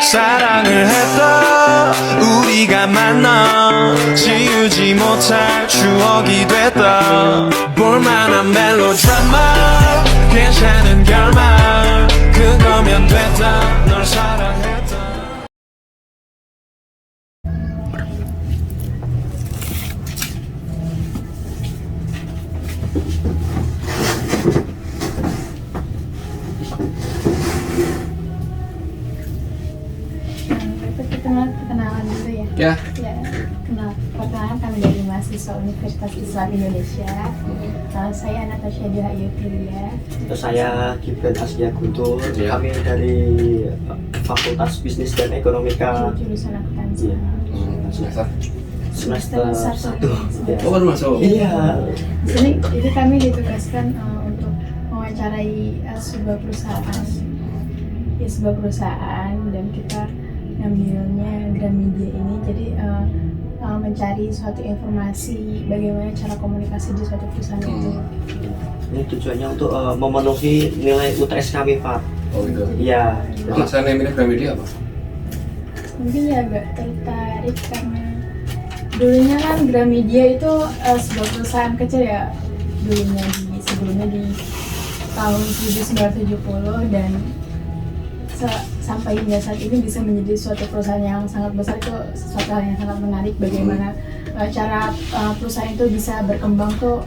사랑을 했다 우리가 만나 지우지 못할 추억이 됐다 볼만한 멜로드라마 괜찮은 결말 그거면 됐다 널 사랑했다. Perkenalan dulu ya. Ya. Perkenalkan kami dari mahasiswa Universitas Islam Indonesia. Saya Natasha Diha Yutriya. Saya Gibran Aslia Guntur. Ya. Kami dari Fakultas Bisnis dan Ekonomika. Jurusan akuntansi. Semester 1. Oh, baru masuk. Iya. Di sini itu kami ditugaskan untuk mewawancarai sebuah perusahaan. Ya, sebuah perusahaan dan kita ngambilnya Gramedia ini jadi mencari suatu informasi bagaimana cara komunikasi di suatu perusahaan itu. Ini tujuannya untuk memenuhi nilai UTS kami, Pak. Oh gitu. Iya. Alasan namanya Gramedia apa? Mungkin ya agak tertarik karena dulunya kan Gramedia itu sebuah perusahaan kecil ya dulunya sebelumnya di tahun 1970 dan sampai hingga saat ini bisa menjadi suatu perusahaan yang sangat besar itu sesuatu hal yang sangat menarik bagaimana cara perusahaan itu bisa berkembang tuh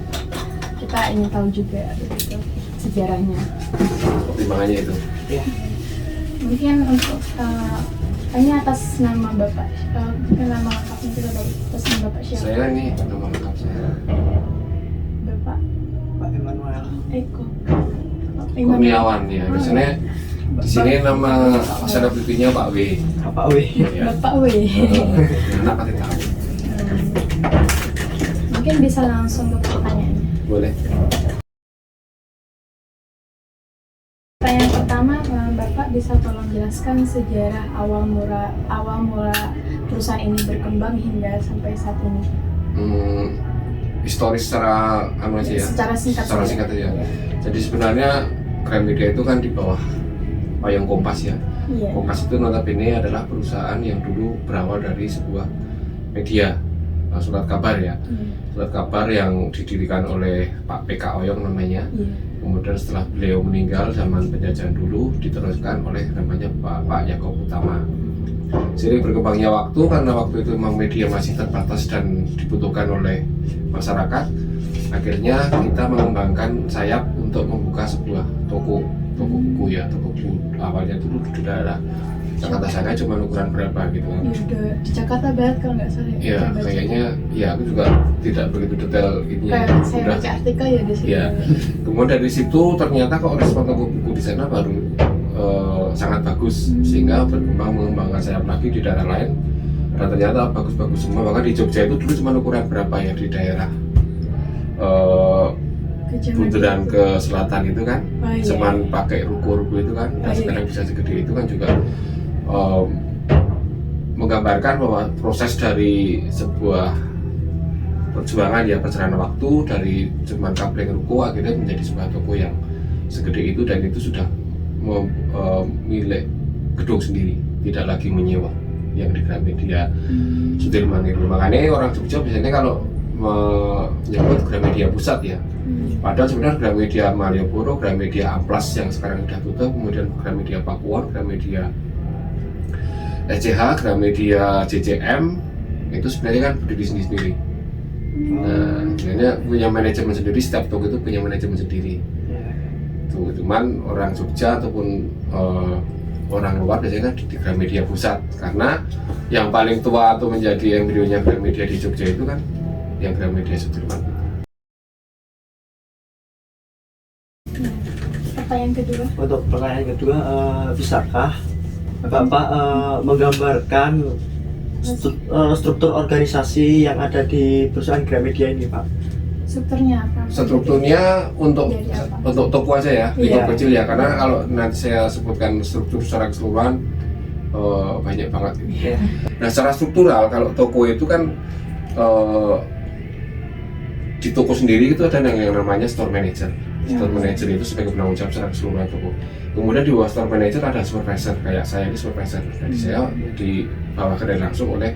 kita ingin tahu juga begitu sejarahnya. Pertimbangannya itu. Iya. Mungkin untuk ini atas nama Bapak, nama lengkapnya kita tahu atas nama Bapak siapa? Saya ini nama lengkap saya. Bapak Pak Emmanuel. Eko. Kurniawan ya. Biasanya di sini nama selebritinya Pak W. Pak W. Ya. Bapak W. Anak pasti tahu. Mungkin bisa langsung ke pertanyaannya. Boleh. Pertanyaan pertama, Bapak bisa tolong jelaskan sejarah awal mula perusahaan ini berkembang hingga sampai saat ini. Historis secara aja ya. Secara singkat. Secara singkat aja. Jadi sebenarnya Gramedia itu kan di bawah payung Kompas ya. Iya. Kompas itu notabene adalah perusahaan yang dulu berawal dari sebuah media surat kabar ya. Surat kabar yang didirikan oleh Pak PK Oyong namanya. Iya. Kemudian setelah beliau meninggal zaman penjajahan dulu diteruskan oleh namanya Pak Yakob Utama. Seiring berkembangnya waktu karena waktu itu memang media masih terbatas dan dibutuhkan oleh masyarakat, akhirnya kita mengembangkan sayap untuk membuka sebuah toko buku ya, toko buku awalnya dulu di daerah Jakarta sana cuma ukuran berapa gitu kan. Ya udah di Jakarta Barat kalau nggak salah. Iya, kayaknya ya aku juga tidak begitu detail ini ya. Kayak saya baca artikel ya di situ. Iya. Kemudian dari situ ternyata kok respon toko buku di sana baru sangat bagus sehingga berkembang mengembangkan sayap lagi di daerah lain dan ternyata bagus-bagus semua. Bahkan di Jogja itu dulu cuma ukuran berapa ya di daerah Bundaran ke selatan itu kan, cuman pakai ruko-ruko itu kan, dan sekarang bisa segede itu kan juga menggambarkan bahwa proses dari sebuah perjuangan ya perjalanan waktu dari cuman kapleng ruko akhirnya menjadi sebuah toko yang segede itu dan itu sudah milik gedung sendiri, tidak lagi menyewa yang di Gramedia Sudirman itu. Makanya orang Jogja biasanya kalau menyebut Gramedia Pusat ya. Padahal sebenarnya Gramedia Malioboro, Gramedia Amplas yang sekarang sudah tutup, kemudian Gramedia Pakuwon, Gramedia SCH, Gramedia JCM itu sebenarnya kan berdiri sendiri. Nah, sebenarnya punya manajemen sendiri, setiap toko itu punya manajemen sendiri. Tuh, cuman orang Jogja ataupun orang luar biasanya kan di Gramedia Pusat karena yang paling tua atau menjadi embrionya Gramedia di Jogja itu kan yang Gramedia Sudirman. Pertanyaan kedua. Untuk pertanyaan kedua, bisakah Bapak menggambarkan struktur organisasi yang ada di perusahaan Gramedia ini, Pak? Strukturnya apa? Strukturnya untuk toko aja ya, lingkup kecil ya. Karena kalau nanti saya sebutkan struktur secara keseluruhan banyak banget. Nah, secara struktural kalau toko itu kan di toko sendiri itu ada yang namanya store manager. Store manager itu sebagai penanggung jawab secara keseluruhan toko. Kemudian di bawah store manager ada supervisor, kayak saya ini supervisor. Jadi saya dibawakan langsung oleh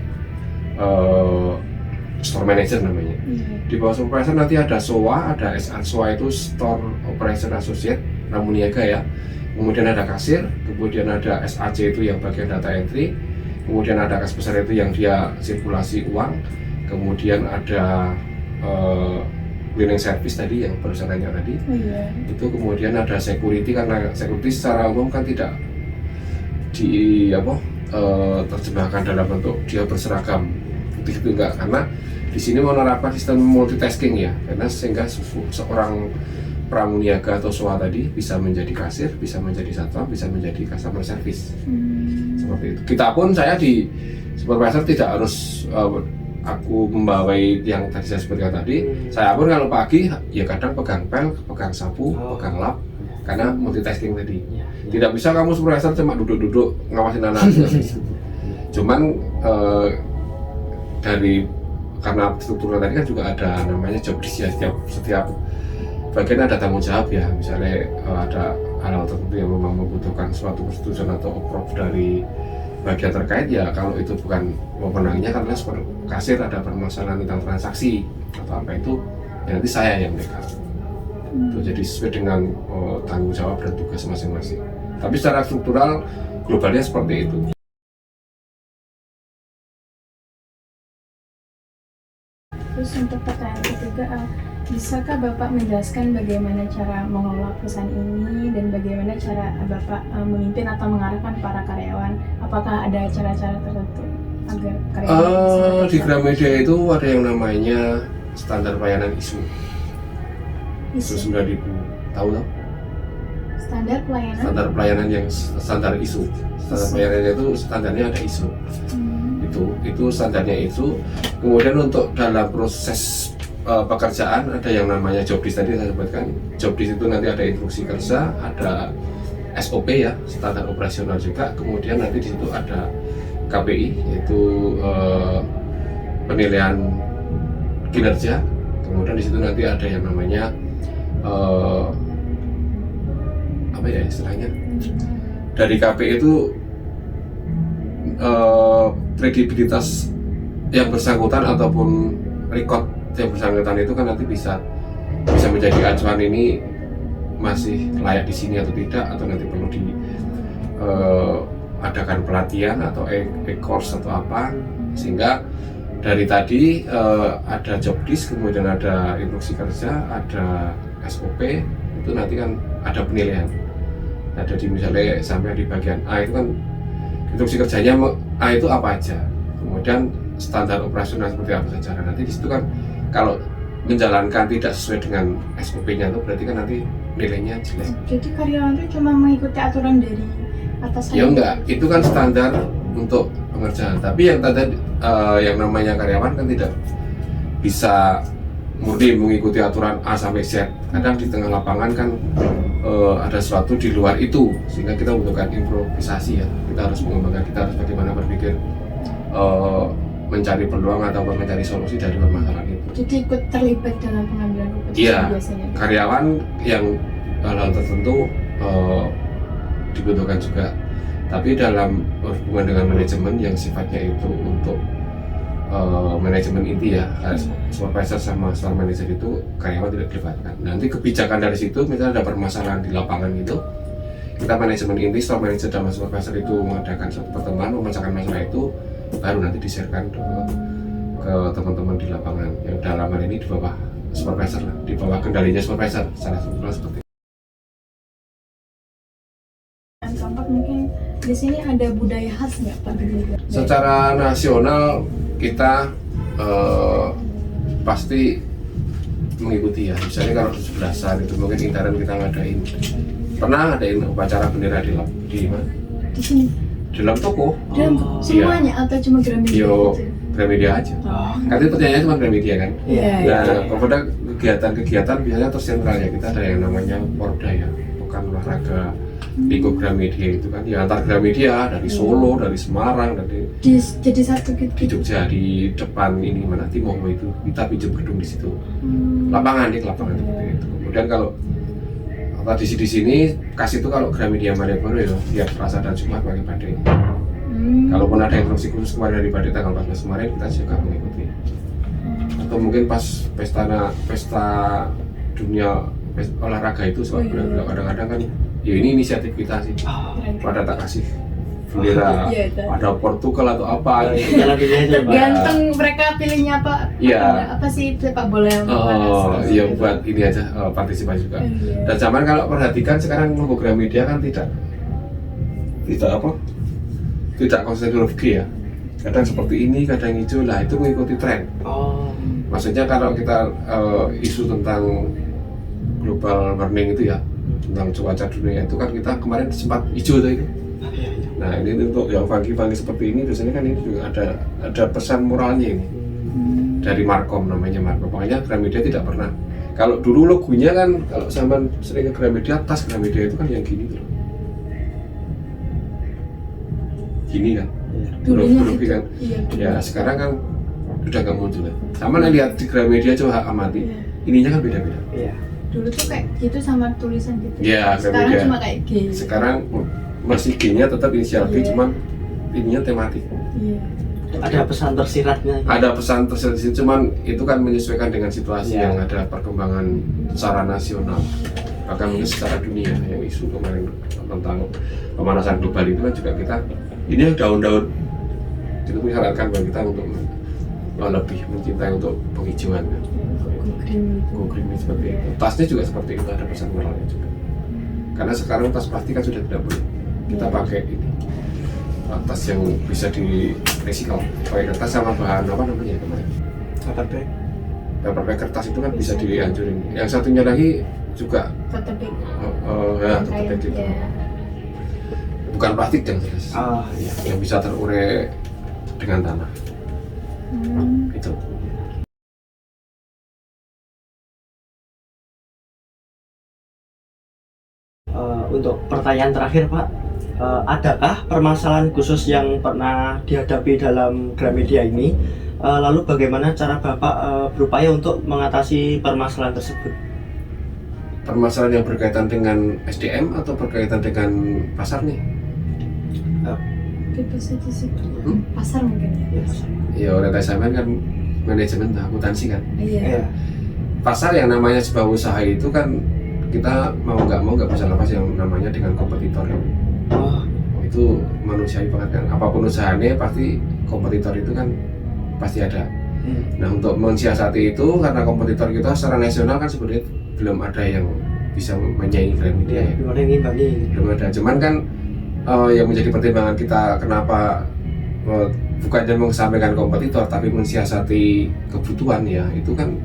store manager namanya. Di bawah supervisor nanti ada SOA, ada SR. SOA itu Store Operation Associate, namun niaga ya. Kemudian ada kasir, kemudian ada SAC itu yang bagian data entry, kemudian ada kas besar itu yang dia sirkulasi uang, kemudian ada cleaning service tadi yang baru saya tanya tadi. Itu kemudian ada security, karena security secara umum kan tidak terjemahkan dalam bentuk dia berseragam begitu, enggak, karena di sini menerapkan sistem multitasking ya, karena sehingga seorang pramuniaga atau SOA tadi bisa menjadi kasir, bisa menjadi satpam, bisa menjadi customer service. Seperti itu. Kita pun, saya di supervisor tidak harus aku membawai yang tadi saya sebutkan tadi. Saya pun kalau pagi ya kadang pegang pel, pegang sapu, pegang lap, karena multitasking tadi. Tidak bisa kamu supervisor cuma duduk-duduk ngawasin anak. Cuman karena strukturnya tadi kan juga ada namanya job desk ya, setiap bagian ada tanggung jawab ya. Misalnya ada hal tertentu yang memang membutuhkan suatu persetujuan atau approve dari bagian terkait, ya kalau itu bukan wewenangnya, karena seperti kasir ada permasalahan tentang transaksi atau apa itu, ya nanti saya yang pegang. Itu jadi sesuai dengan tanggung jawab dan tugas masing-masing. Tapi secara struktural globalnya seperti itu. Terus untuk pertanyaan ketiga, bisakah Bapak menjelaskan bagaimana cara mengelola perusahaan ini dan bagaimana cara Bapak memimpin atau mengarahkan para karyawan? Apakah ada cara-cara tertentu agar karyawan di Gramedia itu ada yang namanya standar pelayanan ISO. ISO 9000, tahu tak? Standar pelayanan? Standar pelayanan yang standar ISO. Standar pelayanannya itu standarnya ada ISO. Itu standarnya itu. Kemudian untuk dalam proses pekerjaan ada yang namanya job desk tadi saya sebutkan. Job desk itu nanti ada instruksi kerja, ada SOP ya, standar operasional juga. Kemudian nanti di situ ada KPI, yaitu penilaian kinerja. Kemudian di situ nanti ada yang namanya apa ya istilahnya, dari KPI itu kredibilitas yang bersangkutan ataupun record yang bersangkutan itu kan nanti bisa menjadi acuan ini masih layak di sini atau tidak, atau nanti perlu di adakan pelatihan atau e-course atau apa, sehingga dari tadi ada job desk, kemudian ada instruksi kerja, ada SOP, itu nanti kan ada penilaian. Ada di misalnya sampai di bagian A itu kan instruksi kerjanya A itu apa aja, kemudian standar operasional seperti apa saja. Nanti di situ kan kalau menjalankan tidak sesuai dengan SOP-nya itu berarti kan nanti nilainya jelek. Jadi karyawan itu cuma mengikuti aturan dari atasan? Ya enggak, itu kan standar untuk pengerjaan. Tapi yang tadi yang namanya karyawan kan tidak bisa murni mengikuti aturan A sampai Z. Kadang di tengah lapangan kan ada sesuatu di luar itu, sehingga kita membutuhkan improvisasi ya. Kita harus mengembangkan, kita harus bagaimana berpikir mencari peluang atau mencari solusi dari permasalahan itu. Jadi ikut terlibat dalam pengambilan keputusan iya, biasanya? Karyawan yang hal-hal tertentu dibutuhkan juga. Tapi dalam hubungan dengan manajemen yang sifatnya itu untuk manajemen inti ya, supervisor sama store manager itu karyawan tidak dilibatkan. Nanti kebijakan dari situ, misalnya ada permasalahan di lapangan itu, kita manajemen inti, store manager dan supervisor itu mengadakan suatu pertemuan memecahkan masalah itu, baru nanti di-sharekan ke teman-teman di lapangan yang dalam hal ini di bawah supervisor lah, di bawah kendalinya supervisor secara struktural seperti itu. Tampak mungkin di sini ada budaya khas nggak Pak? Secara nasional kita pasti mengikuti ya. Misalnya kalau 17-an itu mungkin intern kita pernah ngadain upacara bendera di mana? Di sini. Di dalam toko. Semuanya atau cuma Gramedia aja? Gramedia aja. Kan itu pertanyaannya cuma Gramedia kan? Nah, kepada kegiatan-kegiatan biasanya tersentral ya, kita ada yang namanya Porda ya, bukan olahraga lingkup Gramedia itu kan, ya antar Gramedia dari Solo, dari Semarang, dari jadi satu gitu. Di Jogja di depan ini mana Timoho itu kita pinjam gedung di situ, lapangan seperti itu. Kemudian kalau tradisi di sini kasih itu kalau Gramedia Malioboro ya tiap Selasa dan Jumat pakai badai. Kalaupun ada instruksi khusus kemarin dari badai tanggal 14 kemarin kita juga mengikuti. Atau mungkin pas pesta dunia olahraga itu sebab kadang-kadang kan ya ini inisiatif kita sih. Pada tak kasih bendera ada Portugal atau apa gitu. Tergantung mereka pilihnya apa. Iya. Apa sih sepak bola yang Iya buat ini aja partisipasi juga. Dan zaman kalau perhatikan sekarang logo Gramedia kan tidak konsisten huruf G ya. Kadang seperti ini, kadang hijau lah, itu mengikuti tren. Maksudnya kalau kita isu tentang global warming itu ya, tentang cuaca dunia itu kan kita kemarin sempat hijau tuh itu. Nah ini untuk yang funky seperti ini biasanya kan ini juga ada pesan moralnya ini dari Markom, namanya Markom. Makanya Gramedia tidak pernah, kalau dulu logonya kan kalau zaman sering ke Gramedia, tas Gramedia itu kan yang gini tuh, gini kan, huruf kan. Ya sekarang kan udah nggak muncul ya. Sama lihat di Gramedia coba amati, ininya kan beda-beda. Dulu tuh kayak gitu sama tulisan gitu. Iya, sekarang Gramedia cuma kayak G. Sekarang masih G-nya tetap inisial G, cuman ininya tematik. Ada pesan tersiratnya. Ada pesan tersirat, cuman itu kan menyesuaikan dengan situasi yang ada perkembangan secara nasional, bahkan mungkin secara dunia. Yang isu kemarin tentang pemanasan global itu kan juga kita, ini daun-daun itu mengharapkan bahwa kita untuk lebih mencintai untuk penghijauan kan. Go green seperti itu. Tasnya juga seperti itu, ada pesan moralnya juga. Karena sekarang tas plastik kan sudah tidak boleh. Kita pakai ini tas yang bisa di recycle, pakai kertas sama bahan apa namanya kemarin, paper bag kertas itu kan bisa dihancurin. Yang satunya lagi juga tote bag. Tote bag itu bukan plastik yang jelas, yang bisa terurai dengan tanah. Itu. Untuk pertanyaan terakhir Pak, adakah permasalahan khusus yang pernah dihadapi dalam Gramedia ini? Lalu bagaimana cara Bapak berupaya untuk mengatasi permasalahan tersebut? Permasalahan yang berkaitan dengan SDM atau berkaitan dengan pasar nih? Bebas aja sih. Pasar mungkin ya. Ya orientasi saya kan manajemen akuntansi kan. Iya. Pasar yang namanya sebuah usaha itu kan kita mau nggak bisa lepas yang namanya dengan kompetitor kan. Itu manusiawi banget kan, apapun usahanya pasti kompetitor itu kan pasti ada. Nah untuk mensiasati itu, karena kompetitor kita secara nasional kan sebenarnya belum ada yang bisa menyaingi Gramedia. Belum ada yang ngimbangi. Belum ada, cuman kan yang menjadi pertimbangan kita kenapa bukannya mengesampingkan kompetitor tapi mensiasati kebutuhan ya, itu kan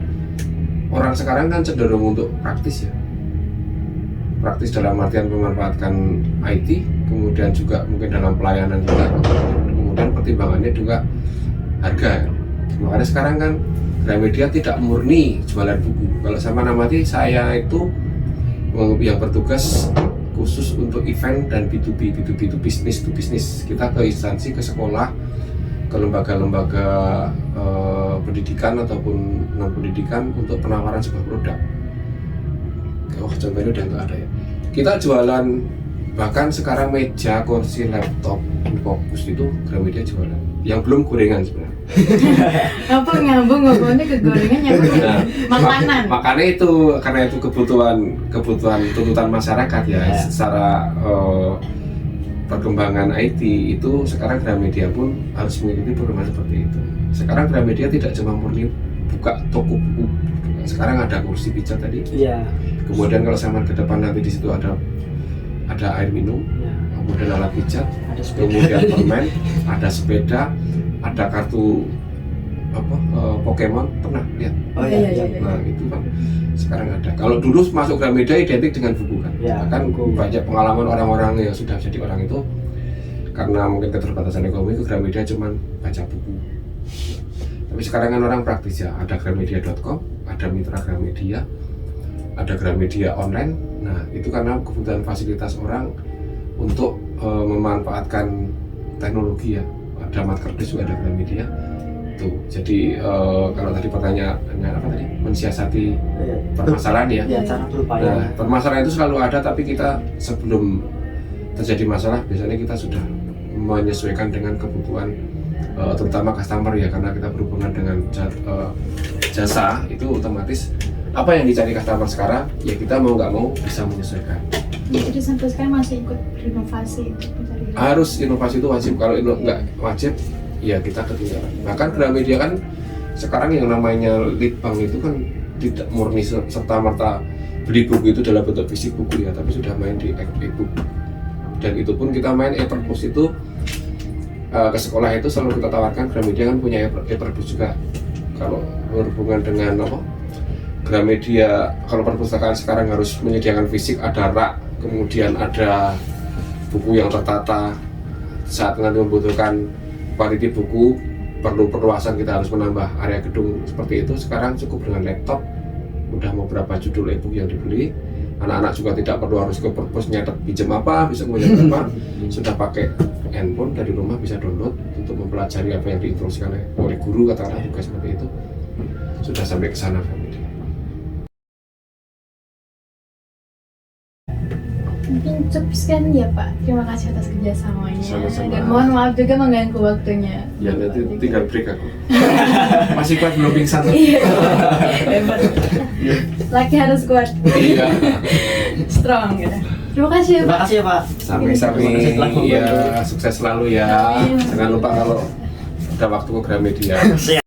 orang sekarang kan cenderung untuk praktis ya. Praktis dalam artian memanfaatkan IT, kemudian juga mungkin dalam pelayanan juga, kemudian pertimbangannya juga harga. Makanya sekarang kan Gramedia tidak murni jualan buku. Kalau sama namanya saya itu yang bertugas khusus untuk event dan B2B itu bisnis to bisnis. Kita ke instansi, ke sekolah, ke lembaga-lembaga pendidikan ataupun non pendidikan untuk penawaran sebuah produk. Contohnya udah nggak ada ya. Kita jualan bahkan sekarang meja, kursi, laptop, fokus itu Gramedia jualan. Yang belum gorengan sebenarnya. Apa ngomongnya ke gorengan makanan. Makanya itu karena itu kebutuhan tuntutan masyarakat ya. Secara perkembangan IT itu sekarang Gramedia pun harus mengikuti program seperti itu. Sekarang Gramedia tidak cuma murni buka toko buku. Sekarang ada kursi pijat tadi. Kemudian kalau sama ke depan nanti di situ ada air minum, kemudian alat pijat, kemudian permen, ada sepeda, ada kartu Pokemon, pernah lihat? Nah itu kan sekarang ada. Kalau dulu masuk Gramedia identik dengan buku kan, bahkan banyak pengalaman orang-orang yang sudah jadi orang itu karena mungkin keterbatasan ekonomi ke Gramedia cuma baca buku. Tapi sekarang kan orang praktis ya, ada gramedia.com, ada mitra Gramedia, ada Gramedia online. Nah itu karena kebutuhan fasilitas orang untuk memanfaatkan teknologi ya. Ada Marketplace juga ada Gramedia. Jadi kalau tadi pertanyaannya apa tadi, mensiasati permasalahan ya. Ya, cara berupaya. Nah, permasalahan itu selalu ada, tapi kita sebelum terjadi masalah biasanya kita sudah menyesuaikan dengan kebutuhan terutama customer ya, karena kita berhubungan dengan jasa itu otomatis apa yang dicari customer sekarang ya kita mau nggak mau bisa menyesuaikan. Jadi sampai sekarang masih ikut inovasi untuk mencari. Harus inovasi itu wajib, kalau nggak wajib ya kita ketinggalan. Bahkan Gramedia kan sekarang yang namanya lead bank itu kan tidak murni serta merta beli buku itu dalam bentuk fisik buku ya, tapi sudah main di e-book. Dan itu pun kita main e-perpus itu ke sekolah itu selalu kita tawarkan. Gramedia kan punya e-perpus juga. Kalau berhubungan dengan apa, Gramedia kalau perpustakaan sekarang harus menyediakan fisik, ada rak, kemudian ada buku yang tertata. Saat nanti membutuhkan quality buku, perlu perluasan, kita harus menambah area gedung seperti itu. Sekarang cukup dengan laptop, udah mau berapa judul e-book yang dibeli. Anak-anak juga tidak perlu harus ke perpus nyatet pinjam apa, bisa kemudian apa, sudah pakai handphone dari rumah bisa download untuk mempelajari apa yang diinstruksikan oleh guru, katakanlah juga seperti itu. Sudah sampai ke sana. Mungkin cukup sekian ya Pak. Terima kasih atas kerjasamanya. Sama-sama. Dan mohon maaf juga mengganggu waktunya. Ya nanti tinggal break aku. Masih kuat belum pingsan? Iya. Hebat. Laki harus kuat. Iya. Strong gitu. Terima kasih ya Terima Pak. kasih ya Pak. Sami-sami ya, sukses selalu ya. Amin. Jangan lupa kalau ada waktu ke Gramedia. Siap.